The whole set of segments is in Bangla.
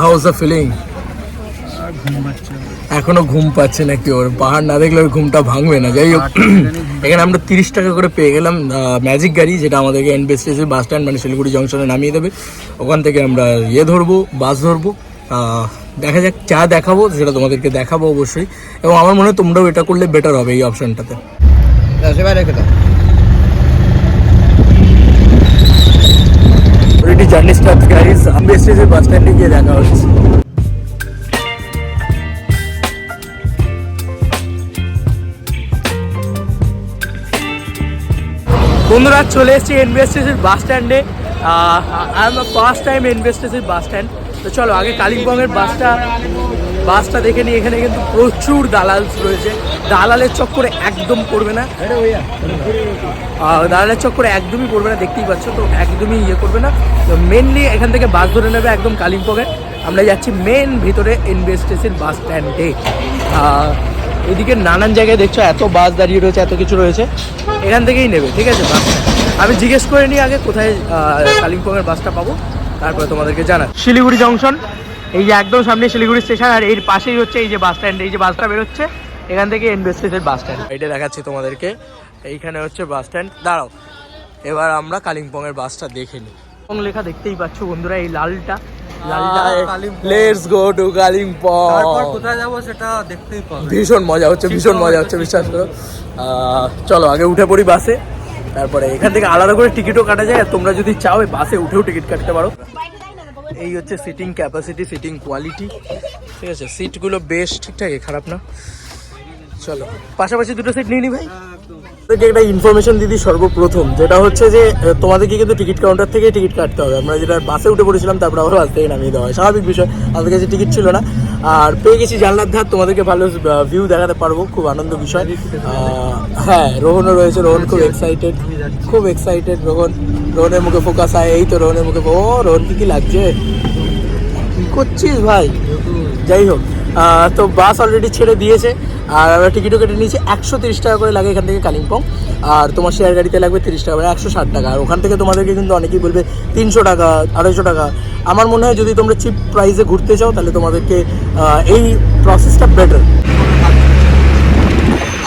How is the feeling? এখনো ঘুম পাচ্ছে নাকি ওর? পাহাড় না দেখলে ওর ঘুমটা ভাঙবে না। যাই হোক, এখানে আমরা 30 টাকা করে পেয়ে গেলাম ম্যাজিক গাড়ি, যেটা আমাদেরকে এনবিএসটিসি বাস স্ট্যান্ড মানে শিলিগুড়ি জংশনে নামিয়ে দেবে। ওখান থেকে আমরা ধরবো, বাস ধরবো। দেখা যাক, চা দেখাবো, সেটা তোমাদেরকে দেখাবো অবশ্যই। এবং আমার মনে হয় তোমরাও এটা করলে বেটার হবে এই অপশনটাতে। Already journey start guys, NBSTC bus স্ট্যান্ডে গিয়ে দেখা হচ্ছে। বন্ধুরা, চলে এসেছি এনবিএসটিসির বাস স্ট্যান্ডে। আই এম ফার্স্ট টাইম এনবিএসটিসির বাস স্ট্যান্ড। তো চলো আগে কালিম্পংয়ের বাসটা দেখে নিই। এখানে কিন্তু প্রচুর দালাল রয়েছে। দালালের চক্করে একদম পড়বে না, দালালের চক্করে একদমই পড়বে না, দেখতেই পাচ্ছ তো, একদমই করবে না। তো মেনলি এখান থেকে বাস ধরে নেবে একদম কালিম্পংয়ে। আমরা যাচ্ছি মেন ভিতরে এনবিএসটিসির বাস স্ট্যান্ডে। এদিকে নানান জায়গায় দেখছো এত বাস দাঁড়িয়ে রয়েছে, এত কিছু রয়েছে, এখান থেকেই নেবে, ঠিক আছে? বাসটা আমি জিজ্ঞেস করে নিই আগে কোথায় কালিম্পংয়ের বাসটা পাবো, তারপরে তোমাদেরকে জানা। শিলিগুড়ি জংশন, এই যে একদম সামনে শিলিগুড়ি স্টেশন, আর এর পাশেই হচ্ছে এই যে বাস স্ট্যান্ড। এই যে বাসটা বেরোচ্ছে এখান থেকে এনবিএসটিসির বাস স্ট্যান্ড, এটা দেখাচ্ছি তোমাদেরকে। এইখানে হচ্ছে বাস স্ট্যান্ড। দাঁড়াও, এবার আমরা কালিম্পংয়ের বাসটা দেখে নিই। লেখা দেখতেই পাচ্ছ বন্ধুরা, এই লালটা লেটস গো টু কালিম্পং। তারপর কোথায় যাবো সেটা দেখতেই পাবো। ভীষণ মজা হচ্ছে, ভীষণ মজা হচ্ছে, বিশ্বাস করো। চলো আগে উঠে পড়ি বাসে, তারপরে এখান থেকে আলাদা করে টিকিটও কাটা যায়। আর তোমরা যদি চাও বাসে উঠেও টিকিট কাটতে পারো। এই হচ্ছে সিটিং ক্যাপাসিটি, সিটিং কোয়ালিটি, ঠিক আছে? সিটগুলো বেশ ঠিকঠাকই, খারাপ না। চলো পাশাপাশি দুটো সিট নিয়ে নি ভাই। একটা ইনফরমেশন দিদি সর্বপ্রথম, যেটা হচ্ছে যে তোমাদেরকে কিন্তু টিকিট কাউন্টার থেকে টিকিট কাটতে হবে। আমরা যেটা বাসে উঠে পড়েছিলাম, তারপর আবার বাস থেকে নামিয়ে দেওয়া হয়, স্বাভাবিক বিষয়। আমাদের কাছে টিকিট ছিল না, আর পেয়ে গেছি জানলার ধার, তোমাদেরকে ভালো ভিউ দেখাতে পারবো, খুব আনন্দ বিষয়। হ্যাঁ, রোহনও রয়েছে, রোহন খুব এক্সাইটেড, খুব এক্সাইটেড। রোহনের মুখে ফোকাস হয়, এই তো রোহনের মুখে। ও রোহন, কি লাগছে, কি করছিস ভাই? যাই হোক, তো বাস অলরেডি ছেড়ে দিয়েছে, আর আমরা টিকিটও কেটে নিয়েছি। 130 টাকা করে লাগে এখান থেকে কালিম্পং, আর তোমার শেয়ার গাড়িতে লাগবে 30 টাকা, মানে 160 টাকা। আর ওখান থেকে তোমাদেরকে কিন্তু অনেকেই বলবে 300 টাকা, 250 টাকা। আমার মনে হয় যদি তোমরা চিপ প্রাইসে ঘুরতে চাও, তাহলে তোমাদেরকে এই প্রসেসটা বেটার।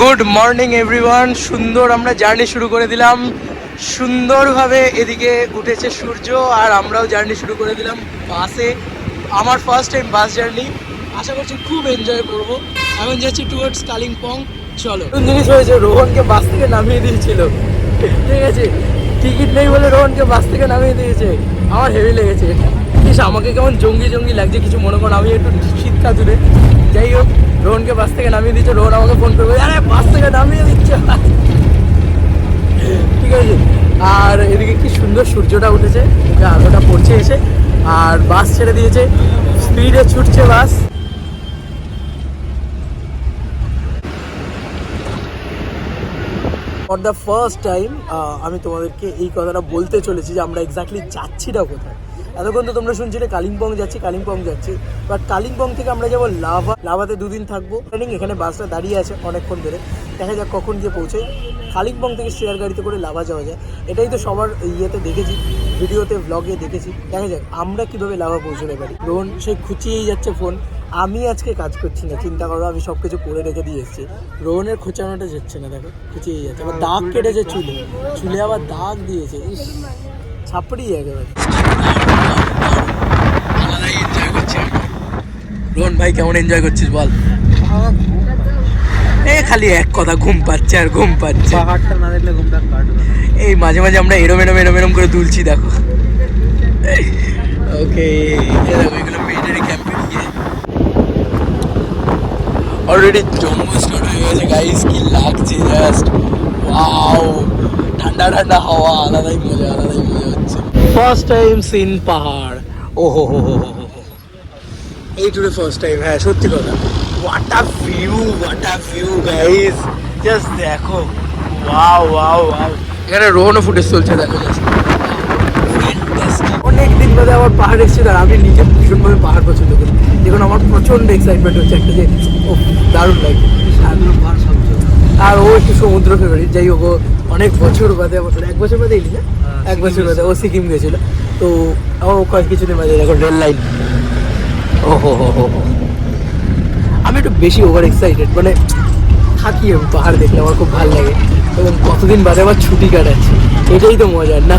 গুড মর্নিং এভরিওয়ান, সুন্দর আমরা জার্নি শুরু করে দিলাম। সুন্দরভাবে এদিকে উঠেছে সূর্য, আর আমরাও জার্নি শুরু করে দিলাম বাসে। আমার ফার্স্ট টাইম বাস জার্নি, আশা করছি খুব এনজয় করবো। এখন যাচ্ছি টুয়ার্ডস কালিম্পং। চলো, জিনিস হয়েছে, রোহনকে বাস থেকে নামিয়ে দিয়েছিল, ঠিক আছে? টিকিট নেই বলে রোহনকে বাস থেকে নামিয়ে দিয়েছে। আমার হেভি লেগেছে, বেশ আমাকে কেমন জঙ্গি জঙ্গি লাগছে, কিছু মনে করো, আমি একটু শীতকাল দূরে। যাই হোক, রোহনকে বাস থেকে নামিয়ে দিচ্ছে। রোহন আমাকে ফোন করবে, আরে বাস থেকে নামিয়ে দিচ্ছে, ঠিক আছে? আর এদিকে কি সুন্দর সূর্যটা উঠেছে, আলোটা পড়ছে এসে, আর বাস ছেড়ে দিয়েছে, স্পিডে ছুটছে বাস। ফর দ্য ফার্স্ট টাইম আমি তোমাদেরকে এই কথাটা বলতে চলেছি যে আমরা এক্স্যাক্টলি যাচ্ছিটা কোথায়। এতক্ষণ তো তোমরা শুনছিলে কালিম্পং যাচ্ছি, বাট কালিম্পং থেকে আমরা যাবো লাভাতে 2 দিন থাকবো। এখানে বাসটা দাঁড়িয়ে আছে অনেকক্ষণ ধরে, দেখা যাক কখন গিয়ে পৌঁছাই। কালিম্পং থেকে শেয়ার গাড়িতে করে লাভা যাওয়া যায়, এটাই তো সবার ইয়েতে দেখেছি, ভিডিওতে ব্লগে দেখেছি। দেখা যাক আমরা কীভাবে লাভা পৌঁছতে পারি। রোহন সেই খুঁচিয়েই যাচ্ছে ফোন, আমি আজকে কাজ করছি না, চিন্তা করো, আমি সব কিছু করে রেখে দিয়ে এসেছি। রোহনের খোঁচানোটা যাচ্ছে না, দেখো খুঁচিয়েই যাচ্ছে। আবার দাগ কেটেছে চুলে আবার দাগ দিয়েছে, ইস ছাপড়ি একেবারে। রোহন ভাই কেমন এনজয় করছিস বল? খালি এক কথা, ঘুম পাচ্ছে আর ঘুম পাচ্ছে। পাহাড়টা না দেখলে ঘুমটা কাটবে। এই মাঝে মাঝে আমরা এরম করে দুলছি, দেখো। ওকে, দেখো এগুলো মিলিটারি ক্যাম্পে গিয়ে অলরেডি জম্মু স্টার্ট হয়ে গেছে গাইস। কি লাগছে জাস্ট, ওয়াও, ঠান্ডা ঠান্ডা হাওয়া, আলাদাই মজা হচ্ছে। ফার্স্ট টাইম সিন পাহাড়, ও হো হো হো হো, এই টুরে ফার্স্ট টাইম। হ্যাঁ সত্যি কথা, what a view guys, just দেখো, ওয়াও ওয়াও ওয়াও। এখানে রোহনও ফুটেজ চলছে, দেখো জাস্ট। অনেক দিন বাদে আবার পাহাড় এসেছে, আর আমি নিজে ভীষণভাবে পাহাড় পছন্দ করি। দেখুন আমার প্রচণ্ড এক্সাইটমেন্ট হচ্ছে একটা, যে ও দারুণ লাগছে। আর ও একটু সমুদ্র ফেভারিট। যাই হোক, অনেক বছর বাদে, 1 বছর বাদে এলি না, 1 বছর বাদে ও সিকিম গেছিলো। তো ও কিছুদিন বাদে দেখো রেল লাইন, ও হো হো হো হো। আমি একটু বেশি ওভার এক্সাইটেড, মানে থাকি আমি পাহাড় দেখলে আমার খুব ভালো লাগে, এবং কতদিন বাদে আবার ছুটি কাটাচ্ছি, এটাই তো মজার না।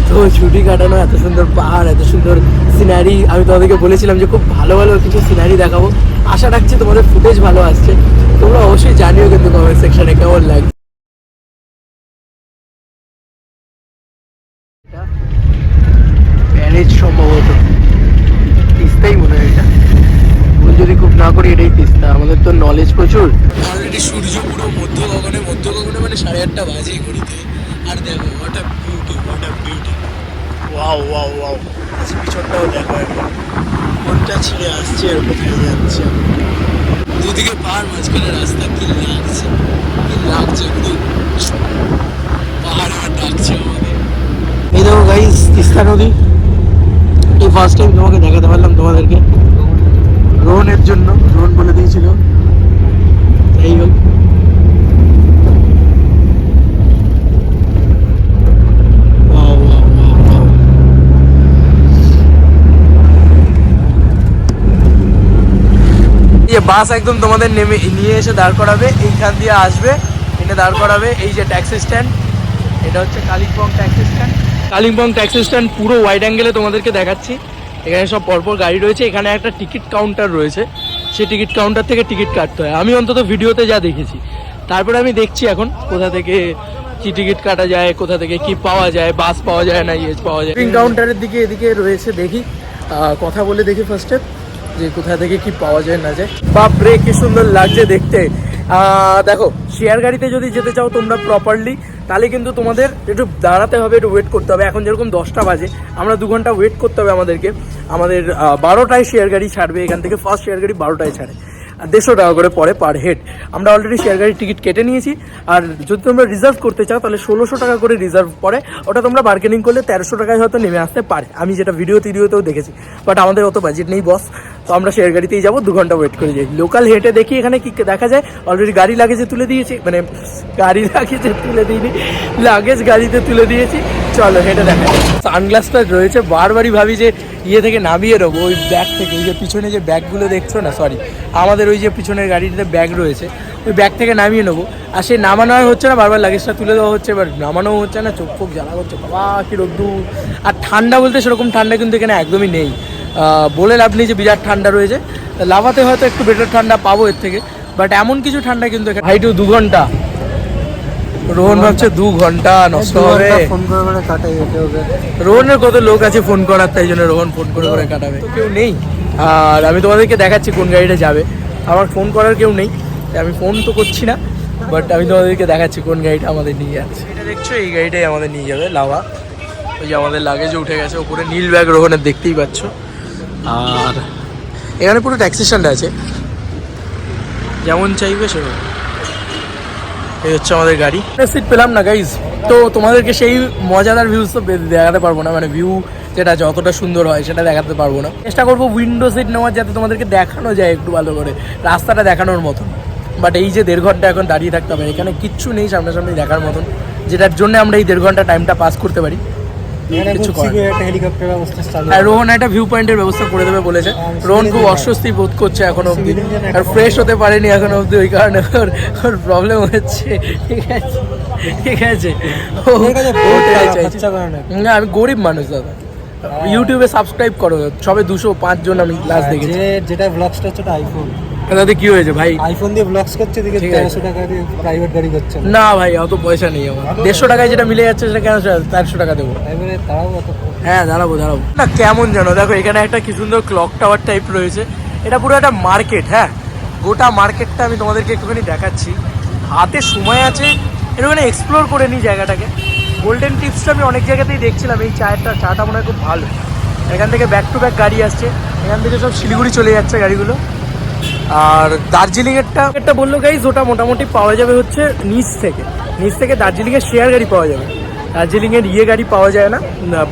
তো ছুটি কাটানো, এত সুন্দর পাহাড়, এত সুন্দর সিনারি, আমি তোমাদেরকে বলেছিলাম যে খুব ভালো ভালো কিছু সিনারি দেখাবো। আশা রাখছি তোমাদের ফুটেজ ভালো আসছে, তোমরা অবশ্যই জানিও কিন্তু কমেন্ট সেকশনে কেমন লাগছে। ব্যারেজ সম্ভবত, তিস্তাই মনে হয় এটা, ভুল যদি খুব না করি এটাই তিস্তা। আমাদের তো নলেজ প্রচুর। অলরেডি সূর্য পুরো মধ্য গগনে মানে 8:30 বাজে ঘড়িতে। আর দেখো what a beauty, what a beauty, wow wow wow. আচ্ছা পিছনটাও দেখো একবার, কোনটা ছিঁড়ে আসছে আর কোথায় যাচ্ছে। দুদিকে পাহাড়, মাঝখানে রাস্তা, কি লাগছে পুরো পাহাড় আর ডাকছে আমাদের। এই দেখো গাইস, তিস্তা নদী। এই ফার্স্ট টাইম তোমাকে দেখাতে পারলাম তোমাদেরকে, রোহনের জন্য, রোহন বলে দিয়েছিল। এই হোক, বাস একদম তোমাদের নেমে নিয়ে এসে দাঁড় করাবে, এইখান দিয়ে আসবে, এনে দাঁড় করাবে এই যে ট্যাক্সি স্ট্যান্ড। এটা হচ্ছে Kalimpong taxi stand. Kalimpong taxi stand পুরো ওয়াইড অ্যাঙ্গেলে তোমাদেরকে দেখাচ্ছি। এখানে সব পরপর গাড়ি রয়েছে, এখানে একটা টিকিট কাউন্টার রয়েছে, সেই টিকিট কাউন্টার থেকে টিকিট কাটতে হয়, আমি অন্তত ভিডিওতে যা দেখেছি। তারপরে আমি দেখছি এখন কোথা থেকে কি টিকিট কাটা যায়, কোথা থেকে কি পাওয়া যায়, বাস পাওয়া যায় না ইয়ে পাওয়া যায়। টিকিট কাউন্টারের দিকে এদিকে রয়েছে, দেখি কথা বলে দেখি ফার্স্টে যে কোথা থেকে কি পাওয়া যায় না যায়। বাপরে কি সুন্দর লাগছে দেখতে। দেখো শেয়ার গাড়িতে যদি যেতে চাও তোমরা প্রপারলি, তাহলে কিন্তু তোমাদের একটু দাঁড়াতে হবে, একটু ওয়েট করতে হবে। এখন যেরকম 10টা বাজে, আমরা 2 ঘন্টা ওয়েট করতে হবে আমাদেরকে। আমাদের 12টায় শেয়ার গাড়ি ছাড়বে এখান থেকে, ফার্স্ট শেয়ার গাড়ি 12টায় ছাড়ে, আর 150 টাকা করে পড়ে পার হেড। আমরা অলরেডি শেয়ার গাড়ির টিকিট কেটে নিয়েছি, আর যদি তোমরা রিজার্ভ করতে চাও তাহলে 1600 টাকা করে রিজার্ভ পড়ে। ওটা তোমরা বার্গেনিং করলে 1300 টাকায় হয়তো নেমে আসতে পারে, আমি যেটা ভিডিওতেও দেখেছি। বাট আমাদের অত বাজেট নেই বস, তো আমরা শেয়ার গাড়িতেই যাবো, 2 ঘন্টা ওয়েট করে যাই। লোকাল হেঁটে দেখি এখানে কি দেখা যায়। অলরেডি গাড়ি লাগেজে তুলে দিয়েছি, মানে গাড়ি লাগেজে তুলে দিইনি, লাগেজ গাড়িতে তুলে দিয়েছি। চলো হেঁটে দেখা যায়। সানগ্লাসটা রয়েছে, বারবারই ভাবি যে ইয়ে থেকে নামিয়ে নেবো, ওই ব্যাগ থেকে। এই যে পিছনে যে ব্যাগগুলো দেখছো না, সরি আমাদের ওই যে পিছনের গাড়িটাতে ব্যাগ রয়েছে, ওই ব্যাগ থেকে নামিয়ে নেবো। আর সেই নামানো হচ্ছে না, বারবার লাগেজটা তুলে দেওয়া হচ্ছে, এবার নামানো হচ্ছে না, চোখ ফোক জ্বালা করছে, বাবা কি রোদ্দুর। আর ঠান্ডা বলতে সেরকম ঠান্ডা কিন্তু এখানে একদমই নেই, বলে লাভ নেই যে বিরাট ঠান্ডা রয়েছে। লাভাতে হয়তো একটু বেটার ঠান্ডা পাবো এর থেকে, বাট এমন কিছু ঠান্ডা কিন্তু এখানে। ভাইটু 2 ঘন্টা, রোহন ভাবছে 2 ঘন্টা নষ্ট হবে, ফোন করে করে কাটাই যেতে হবে। রোহনের কত লোক আছে ফোন করার, তাই জন্য রোহন ফোন করে করে কাটাবে, তো কেউ নেই। আর আমি তোমাদেরকে দেখাচ্ছি কোন গাড়িটা যাবে, আমার ফোন করার কেউ নেই, আমি ফোন তো করছি না, বাট আমি তোমাদেরকে দেখাচ্ছি কোন গাড়িটা আমাদের নিয়ে যাচ্ছে। এটা দেখছো, এই গাড়িটাই আমাদের নিয়ে যাবে, লাভা। ওই যে আমাদের লাগেজও উঠে গেছে, ওপরে নীল ব্যাগ রোহনের, দেখতেই পাচ্ছ। আর এখানে পুরো ট্যাক্সি স্ট্যান্ড আছে, যেমন চাইবে সেরকম। এই হচ্ছে আমাদের গাড়ি। সিট পেলাম না গাইজ, তো তোমাদেরকে সেই মজাদার ভিউজ তো দেখাতে পারবো না, মানে ভিউ যেটা যতটা সুন্দর হয় সেটা দেখাতে পারবো না। চেষ্টা করবো উইন্ডো সিট নেওয়ার, যাতে তোমাদেরকে দেখানো যায় একটু ভালো করে রাস্তাটা দেখানোর মতন। বাট এই যে 1.5 ঘন্টা এখন দাঁড়িয়ে থাকতে হবে, এখানে কিচ্ছু নেই সামনাসামনি দেখার মতন, যেটার জন্য আমরা এই 1.5 ঘন্টা টাইমটা পাস করতে পারি। রোহন একটা ভিউ পয়েন্টের ব্যবস্থা করে দেবে বলেছে। রোহন খুব অস্বস্তি বোধ করছে এখনো অব্দি, আর ফ্রেশ হতে পারেনি এখনো অব্দি, ওই কারণে ওর প্রবলেম হচ্ছে। ঠিক আছে ঠিক আছে, না আমি গরিব মানুষ দাদা, ইউটিউবে সাবস্ক্রাইব করো সবে 205 জন আমি লাস্ট দেখেছি। যেটা ব্লগসটা হচ্ছে আইফোন, তাতে কি হয়েছে ভাই, আইফোন দিয়ে ব্লগস করছে, দিকে 1300 টাকা দিয়ে প্রাইভেট গাড়ি করছে। না ভাই অত পয়সা নেই আমার, 150 টাকায় যেটা মিলে যাচ্ছে সেটা কেন 400 টাকা দেবো। হ্যাঁ দাঁড়াবো না, কেমন জানো দেখো এখানে একটা কি সুন্দর ক্লক টাওয়ার টাইপ রয়েছে, এটা পুরো একটা মার্কেট। হ্যাঁ গোটা মার্কেটটা আমি তোমাদেরকে একটুখানি দেখাচ্ছি, হাতে সময় আছে একটুখানি এক্সপ্লোর করে নিই জায়গাটাকে। গোল্ডেন টিপসটা আমি অনেক জায়গাতেই দেখছিলাম, এই চাটা মনে হয় খুব ভালো। এখান থেকে ব্যাক টু ব্যাক গাড়ি আসছে, এখান থেকে সব শিলিগুড়ি চলে যাচ্ছে গাড়িগুলো। আর দার্জিলিংয়েরটা বললো গাইজ, ওটা মোটামুটি পাওয়া যাবে হচ্ছে নিচ থেকে দার্জিলিংয়ের শেয়ার গাড়ি পাওয়া যাবে। দার্জিলিংয়ের গাড়ি পাওয়া যায় না,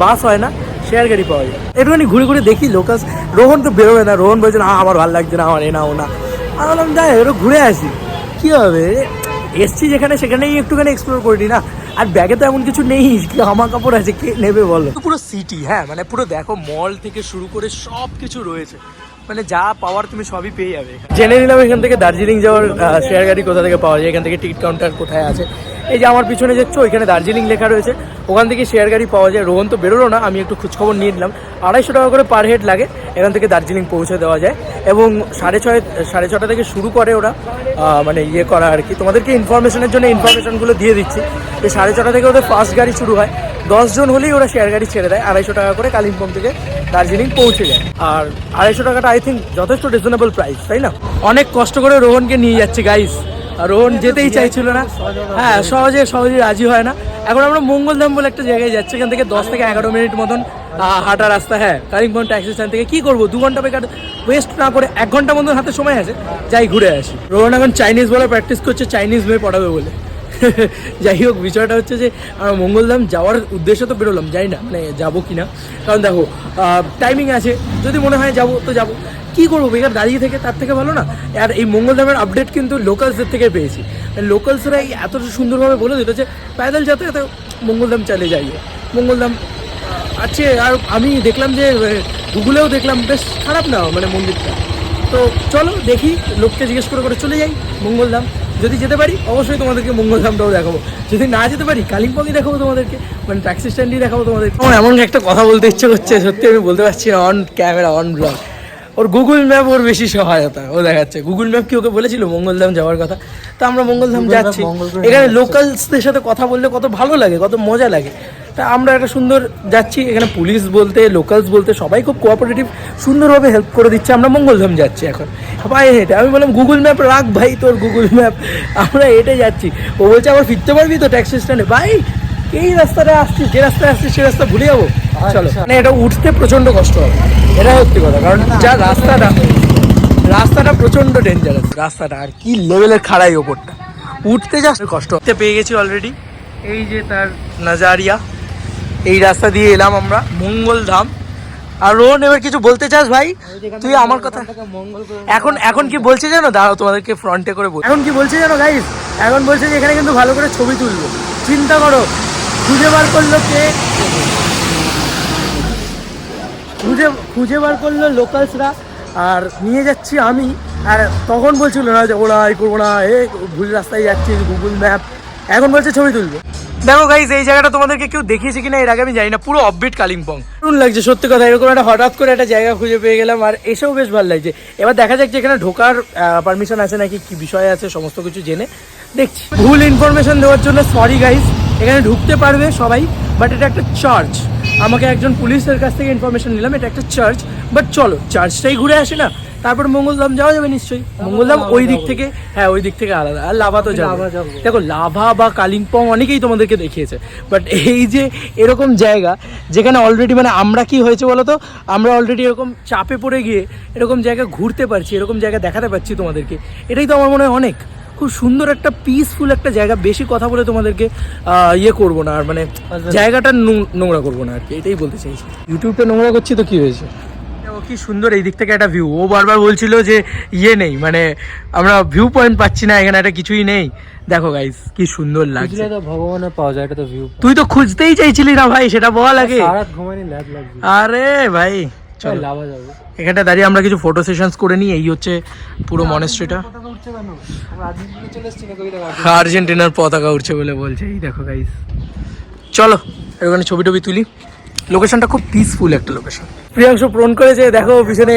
বাস হয় না, শেয়ার গাড়ি পাওয়া যায়। একটুখানি ঘুরে ঘুরে দেখি লোকাস। রোহন তো বেরোবে না, রোহন বলছে না আমার ভালো লাগছে না, আমার এ না ও না। আমি বললাম যাই একটু ঘুরে আসি, কী হবে, এসছি যেখানে সেখানেই একটুখানি এক্সপ্লোর করিনি না। আর ব্যাগে তো এমন কিছু নেই, জামা কাপড় আছে, কে নেবে বলো। পুরো সিটি, হ্যাঁ মানে পুরো দেখো মল থেকে শুরু করে সব কিছু রয়েছে, মানে যা পাওয়ার তুমি সবই পেয়ে যাবে। জেনে নিলাম এখান থেকে দার্জিলিং যাওয়ার শেয়ার গাড়ি কোথা থেকে পাওয়া যায়, এখান থেকে টিকিট কাউন্টার কোথায় আছে। এই যে আমার পিছনে দেখছো এখানে দার্জিলিং লেখা রয়েছে, ওখান থেকে শেয়ার গাড়ি পাওয়া যায়। রোহন তো বেরোলো না, আমি একটু খোঁজখবর নিয়ে নিলাম। 250 টাকা করে পার হেড লাগে, এখান থেকে দার্জিলিং পৌঁছে দেওয়া যায়। এবং 6:30 থেকে শুরু করে ওরা মানে ইয়ে করা আর কি। তোমাদেরকে ইনফরমেশনের জন্য ইনফরমেশনগুলো দিয়ে দিচ্ছি যে 6:30 থেকে ওদের ফার্স্ট গাড়ি শুরু হয়। 10 জন হলেই ওরা শেয়ার গাড়ি ছেড়ে দেয়, 250 টাকা করে কালিম্পং থেকে দার্জিলিং পৌঁছে যায়। আর 250 টাকাটা আই থিঙ্ক যথেষ্ট রিজনেবল প্রাইস, তাই না? অনেক কষ্ট করে রোহনকে নিয়ে যাচ্ছে গাইস, আর রোহন যেতেই চাইছিল না। হ্যাঁ, সহজে রাজি হয় না। এখন আমরা মঙ্গলধাম বলে একটা জায়গায় যাচ্ছি, এখান থেকে 10 থেকে 11 মিনিট মতন হাঁটা রাস্তা। হ্যাঁ, কালিম্পং ট্যাক্সি স্ট্যান্ড থেকে কী করবো, 2 ঘন্টা বেকার ওয়েস্ট না করে 1 ঘন্টা মতন হাতে সময় আছে, যাই ঘুরে আসি। রোহন এখন চাইনিজ বলে প্র্যাকটিস করছে, চাইনিজ মেয়ে পড়াবে বলে। যাই হোক, বিষয়টা হচ্ছে যে আমরা মঙ্গলধাম যাওয়ার উদ্দেশ্য তো বেরোলাম, যাই না মানে যাবো কি না। কারণ দেখো টাইমিং আছে, যদি মনে হয় যাবো তো যাবো, কী করবো বেকার দাঁড়িয়ে থেকে, তার থেকে ভালো না। আর এই মঙ্গলধামের আপডেট কিন্তু লোকালসদের থেকে পেয়েছি। লোকালসরা এই এত সুন্দরভাবে বলে দিত যে প্যাদল যাতায়াতে মঙ্গলধাম চলে যাই। মঙ্গলধাম আছে, আর আমি দেখলাম যে গুগলেও দেখলাম বেশ খারাপ না মানে মন্দিরটা। তো চলো দেখি, লোককে জিজ্ঞেস করে চলে যাই মঙ্গলধাম। যদি যেতে পারি অবশ্যই তোমাদেরকে মঙ্গলধামটাও দেখাবো, যদি না যেতে পারি কালিম্পংই দেখাবো তোমাদেরকে, মানে ট্যাক্সি স্ট্যান্ডই দেখাবো তোমাদেরকে। আমার এমন একটা কথা বলতে ইচ্ছে করছে, সত্যি আমি বলতে পারছি না অন ক্যামেরা অন ব্লগ। ওর গুগল ম্যাপ ওর বেশি সহায়তা, ও দেখাচ্ছে। গুগল ম্যাপ কি ওকে বলেছিল মঙ্গলধাম যাওয়ার কথা? তো আমরা মঙ্গলধাম যাচ্ছি, এখানে লোকালসদের সাথে কথা বললে কত ভালো লাগে, কত মজা লাগে। তা আমরা একটা সুন্দর যাচ্ছি, এখানে পুলিশ বলতে লোকালস বলতে সবাই খুব কোঅপারেটিভ, সুন্দরভাবে হেল্প করে দিচ্ছে। আমরা মঙ্গলধাম যাচ্ছি এখন পায়ে হেঁটে। আমি বললাম গুগল ম্যাপ রাখ ভাই, তোর গুগল ম্যাপ, আমরা হেঁটে যাচ্ছি। ও বলছে আবার ফিরতে পারবি তো ট্যাক্সি স্ট্যান্ডে? ভাই এই রাস্তাটা আসছিস, যে রাস্তায় আসছিস সে রাস্তা ভুলে যাবো? চলো, মানে এটা উঠতে প্রচণ্ড কষ্ট হবে, এটা সত্যি কথা। কারণ যা রাস্তাটা প্রচণ্ড ডেঞ্জারাস রাস্তাটা, আর কি লেভেলের খাড়াই ওপরটা, উঠতে যা কষ্ট। পেয়ে গেছি অলরেডি, এই যে তার নাজারিয়া, এই রাস্তা দিয়ে এলাম আমরা মঙ্গলধাম। আর রোহন এবার কিছু বলতে চাস ভাই তুই আমার কথা? এখন কি বলছে জানো, দাঁড়াও তোমাদেরকে ফ্রন্টে করে বল। এখন কি বলছে জানো গাইস, এখন বলছে যে এখানে কিন্তু ভালো করে ছবি তুলবো। চিন্তা করো, খুঁজে বার করলো কে, খুঁজে বার করলো লোকালসরা, আর নিয়ে যাচ্ছি আমি। আর তখন বলছিল না যে ওরা এই করবো না, ভুল রাস্তায় যাচ্ছি, গুগল ম্যাপ। এখন বলছে ছবি তুলবো। দেখো গাইস, এই জায়গাটা তোমাদেরকে কেউ দেখিয়েছে কিনা এর আগে আমি জানি না, পুরো অফবিট কালিম্পং। দারুণ লাগছে সত্যি কথা, এরকম একটা হঠাৎ করে একটা জায়গা খুঁজে পেয়ে গেলাম, আর এসেও বেশ ভালো লাগছে। এবার দেখা যাক যে এখানে ঢোকার পারমিশন আছে নাকি, কি বিষয় আছে, সমস্ত কিছু জেনে দেখছি। ভুল ইনফরমেশন দেওয়ার জন্য সরি গাইস, এখানে ঢুকতে পারবে সবাই, বাট এটা একটা চার্চ। আমাকে একজন পুলিশের কাছ থেকে ইনফরমেশন নিলাম এটা একটা চার্চ, বাট চলো চার্চটাই ঘুরে আসি না, তারপর মঙ্গলধাম যাওয়া যাবে নিশ্চয়ই। মঙ্গলধাম ওই দিক থেকে, হ্যাঁ ওই দিক থেকে আলাদা। আর লাভা তো যাবো, দেখো লাভা বা কালিম্পং অনেকেই তোমাদেরকে দেখিয়েছে, বাট এই যে এরকম জায়গা যেখানে অলরেডি মানে আমরা কি হয়েছে বলো তো, আমরা অলরেডি এরকম চাপে পড়ে গিয়ে এরকম জায়গা ঘুরতে পারছি, এরকম জায়গা দেখাতে পারছি তোমাদেরকে, এটাই তো আমার মনে হয় অনেক। খুব সুন্দর একটা পিসফুল একটা জায়গা, বেশি কথা বলে তোমাদেরকে ইয়ে করবো না, আর মানে জায়গাটা নোংরা করবো না আর কি, এটাই বলতে চাইছি। ইউটিউবটা নোংরা করছি তো কি হয়েছে? ও কি সুন্দর এই দিক থেকে একটা ভিউ। ও বারবার বলছিল যে ইয়ে নেই, মানে আমরা ভিউ পয়েন্ট পাচ্ছি না, এখানে একটা কিছুই নেই। দেখো গাইস কি সুন্দর লাগছে, ভগবানের পাওয়া যায়, এটা তো ভিউ। তুই তো খুঁজতেই চাইছিলি না ভাই, সেটা বল আগে। রাত ঘুমাইনি, ল্যাগ লাগছে। আরে ভাই চল লাভা যাবো, এখানটা দাঁড়িয়ে আমরা কিছু ফটো সেশনস করে নিই। এই হচ্ছে পুরো মনেস্ট্রিটা। আর্জেন্টিনার পতাকা উঠছে বলে বলছে, এই দেখো গাইস। চলো এখানে ছবি টবি তুলি, লোকেশনটা খুব পিসফুল একটা লোকেশন। প্রিয়াংশু প্রণ করেছে, দেখো পিছনে,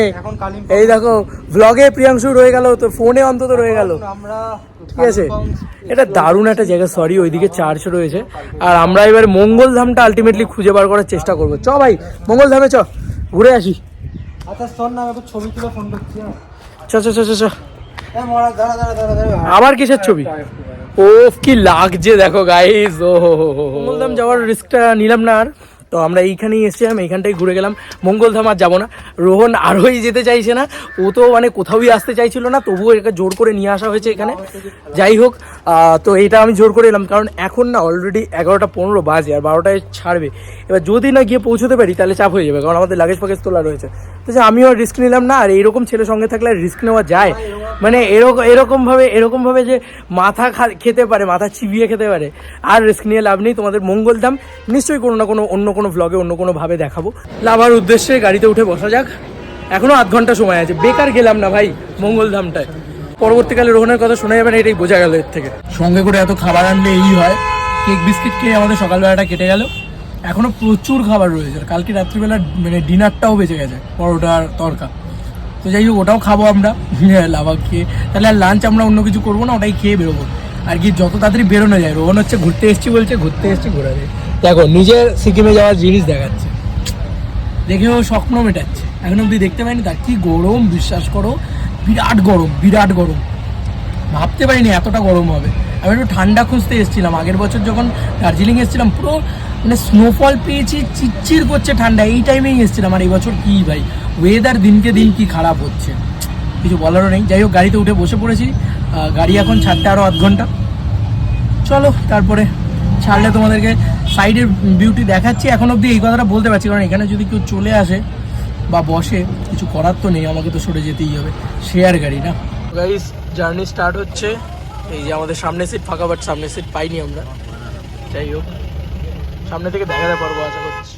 এই দেখো ব্লগে প্রিয়াংশু রয়ে গেল, তো ফোনে অন্তত রয়ে গেল, ঠিক আছে। এটা দারুণ একটা জায়গা, সরি ওইদিকে চার্চ রয়েছে। আর আমরা এবার মঙ্গলধামটা আলটিমেটলি খুঁজে বার করার চেষ্টা করবো। চ ভাই মঙ্গলধামে চ, ঘুরে আসি। আচ্ছা শোন না, আমি ছবি তুলে ফোন করছি। চ চ চ চ, আবার কিসের ছবি? ও কি লাগছে দেখো গাইস। ও মঙ্গলধাম যাওয়ার রিস্কটা নিলাম না আর, তো আমরা এইখানেই এসেছিলাম, এইখানটাই ঘুরে গেলাম। মঙ্গলধাম আর যাবো না, রোহন আরোই যেতে চাইছে না, ও তো মানে কোথাওই আসতে চাইছিল না, তবুও এটাকে জোর করে নিয়ে আসা হয়েছে এখানে। যাই হোক, তো এইটা আমি জোর করে এলাম, কারণ এখন না অলরেডি 11:15 বাজে, আর 12টায় ছাড়বে। এবার যদি না গিয়ে পৌঁছতে পারি তাহলে চাপ হয়ে যাবে, কারণ আমাদের লাগেজ ফাগেজ তোলা রয়েছে। তো আমিও আর রিস্ক নিলাম না, আর এইরকম ছেলে সঙ্গে থাকলে আর রিস্ক নেওয়া যায় মানে এরকমভাবে যে মাথা খেতে পারে, মাথা চিবিয়ে খেতে পারে, আর রিস্ক নিয়ে লাভ নেই। তোমাদের মঙ্গলধাম নিশ্চয়ই কোনো না কোনো অন্য কোনো ভ্লগে অন্য কোনোভাবে দেখাবো। লাভার উদ্দেশ্যে গাড়িতে উঠে বসা যাক, এখনো 8 ঘন্টা সময় আছে, বেকার গেলাম না ভাই মঙ্গলধামটায়। পরবর্তীকালে রোহনের কথা শোনা যাবে না, এটাই বোঝা গেল এর থেকে। সঙ্গে করে এত খাবার আনলে এই হয়। কেক বিস্কিট খেয়ে আমাদের সকালবেলাটা কেটে গেল। এখনো প্রচুর খাবার রয়েছে, কালকে রাত্রিবেলা মানে ডিনারটাও বেঁচে গেছে, পরোটার তরকা। তো যাই হোক, ওটাও খাবো আমরা লাভা খেয়ে। তাহলে আর লাঞ্চ আমরা অন্য কিছু করবো না, ওটাই খেয়ে বেরোবো আর কি, যত তাড়াতাড়ি বেরোনো যায়। রোহন হচ্ছে ঘুরতে এসেছি বলছে, ঘুরতে এসেছি ঘোরা যায়। দেখো নিজের সিকিমে যাওয়ার জিনিস দেখাচ্ছে, দেখেও স্বপ্ন মেটাচ্ছে। এখন অব্দি দেখতে পাইনি, তার কি গরম বিশ্বাস করো, বিরাট গরম, বিরাট গরম। ভাবতে পারিনি এতটা গরম হবে। আমি একটু ঠান্ডা খুঁজতে এসেছিলাম, আগের বছর যখন দার্জিলিং এসেছিলাম পুরো মানে স্নোফল পেয়েছি, চিচ্চির করছে ঠান্ডা, এই টাইমেই এসেছিলাম। আর এই বছর কি ভাই ওয়েদার দিনকে দিন কি খারাপ হচ্ছে, কিছু বলারও নেই। যাই হোক, গাড়িতে উঠে বসে পড়েছি, গাড়ি এখন ছাড়তে আরও 8 ঘন্টা। চলো তারপরে ছাড়লে তোমাদেরকে সাইডের বিউটি দেখাচ্ছি। এখন অবধি এই কথাটা বলতে পারছি, কারণ এখানে যদি কেউ চলে আসে বা বসে, কিছু করার তো নেই, আমাকে তো সরে যেতেই হবে, শেয়ার গাড়ি না। গাইস জার্নি স্টার্ট হচ্ছে। এই যে আমাদের সামনে সিট ফাঁকা, বাট সামনে সিট পাইনি আমরা। যাই হোক, সামনে থেকে দেখাতে পারবো আশা করছি।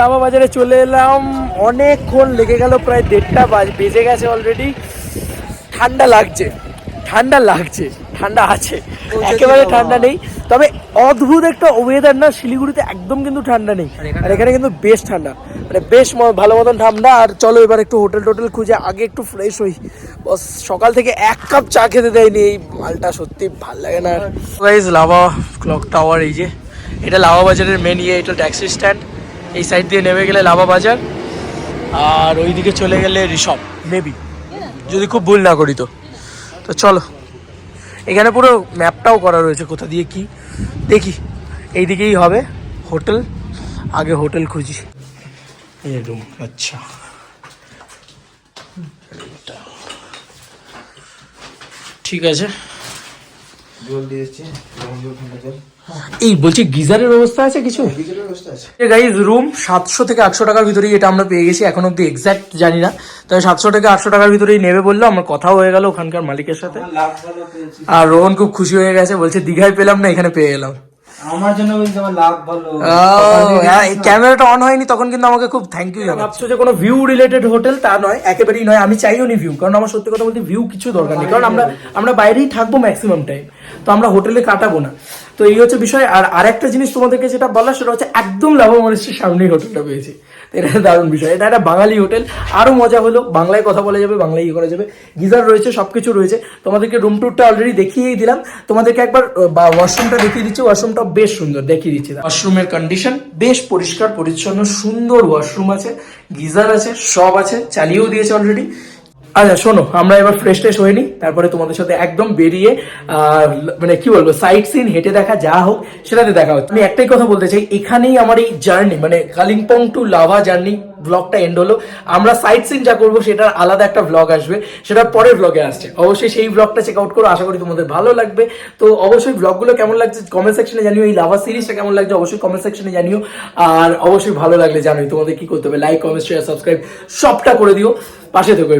লাভা বাজারে চলে এলাম, অনেকক্ষণ লেগে গেল, প্রায় 1:30 বেজে গেছে অলরেডি। ঠান্ডা লাগছে, ঠান্ডা লাগছে, ঠান্ডা আছে, একেবারে ঠান্ডা নেই। তবে অদ্ভুত একটা ওয়েদার না, শিলিগুড়িতে একদম কিন্তু ঠান্ডা নেই, আর এখানে কিন্তু বেশ ঠান্ডা, মানে বেশ ভালো মতন ঠান্ডা। আর চলো এবার একটু হোটেল টোটেল খুঁজে আগে একটু ফ্রেশ হই। বস সকাল থেকে 1 কাপ চা খেতে দেয়নি, এই মালটা সত্যি ভাল লাগে না। গাইস লাভা ক্লক টাওয়ার, এই যে এটা লাভা বাজারের মেন ইয়ে, এটা ট্যাক্সি স্ট্যান্ড। এই সাইড দিয়ে নেমে গেলে লাভা বাজার, আর ওই দিকে চলে গেলে ঋষভ মেবি, যদি খুব ভুল না করি। তো চলো, এখানে পুরো ম্যাপটাও করা রয়েছে কোথা দিয়ে কি, দেখি এই দিকেই হবে হোটেল। আগে হোটেল খুঁজি। এই রুম, আচ্ছা ঠিক আছে। এই বলছি গিজারের ব্যবস্থা আছে কিছু? গাইস রুম 700 থেকে 800 টাকার ভিতরেই এটা আমরা পেয়ে গেছি, এখন অব্দি এক্সাক্ট জানি না, তবে 700 থেকে 800 টাকার ভিতরেই নেবে বললো। আমার কথাও হয়ে গেল ওখানকার মালিকের সাথে, আর রোহন খুব খুশি হয়ে গেছে, বলছে দীঘায় পেলাম না, এখানে পেয়ে গেলাম। আমার জন্য বলতে আমার লাভ ভালো। ক্যামেরাটা অন হয়নি তখন, কিন্তু আমাকে খুব থ্যাংক ইউ জানাচ্ছি। ভাবছো যে কোনো ভিউ রিলেটেড হোটেল, তা নয়, একেবারেই নয়। আমি চাইও নি ভিউ, কারণ আমার সত্যি কথা বলতে ভিউ কিছু দরকার নেই, কারণ আমরা বাইরেই থাকবো ম্যাক্সিমাম টাইম, তো আমরা হোটেলে কাটাবো না। তো এই হচ্ছে বিষয়। আর আরেকটা জিনিস তোমাদেরকে যেটা বলা, সেটা হচ্ছে একদম লাভা মনিস্ট্রির সামনেই হোটেলটা পেয়েছি। এটা দারুণ বিষয়, এটা একটা বাঙালি হোটেল, আরো মজা হলো, বাংলায় কথা বলা যাবে, বাংলায় ইয়ে করা যাবে, গিজার রয়েছে, সবকিছু রয়েছে। তোমাদেরকে রুম টুরটা অলরেডি দেখিয়েই দিলাম, তোমাদেরকে একবার ওয়াশরুমটা দেখিয়ে দিচ্ছি। ওয়াশরুমটা বেশ সুন্দর, দেখিয়ে দিচ্ছি। ওয়াশরুমের কন্ডিশন বেশ পরিষ্কার পরিচ্ছন্ন, সুন্দর ওয়াশরুম আছে, গিজার আছে, সব আছে, চালিয়েও দিয়েছে অলরেডি। আচ্ছা শোনো, আমরা এবার ফ্রেশ ট্রেশ হয়ে নিই, তারপরে তোমাদের সাথে একদম বেরিয়ে মানে কি বলবো, সাইট সিন হেঁটে দেখা যা হোক সেটাতে দেখা হচ্ছে। আমি একটাই কথা বলতে চাই, এখানেই আমার এই জার্নি মানে কালিম্পং টু লাভা জার্নি ব্লগটা এন্ড হলো। আমরা সাইট সিন যা করবো সেটার আলাদা একটা ব্লগ আসবে, সেটা পরের ব্লগে আসছে, অবশ্যই সেই ব্লগটা চেক আউট করো, আশা করি তোমাদের ভালো লাগবে। তো অবশ্যই ব্লগগুলো কেমন লাগছে কমেন্ট সেকশনে জানিও, এই লাভা সিরিজটা কেমন লাগছে অবশ্যই কমেন্ট সেকশনে জানিও। আর অবশ্যই ভালো লাগলে জানোই তোমাদের কি করতে হবে, লাইক কমেন্ট শেয়ার সাবস্ক্রাইব সবটা করে দিও, পাশে থেকো।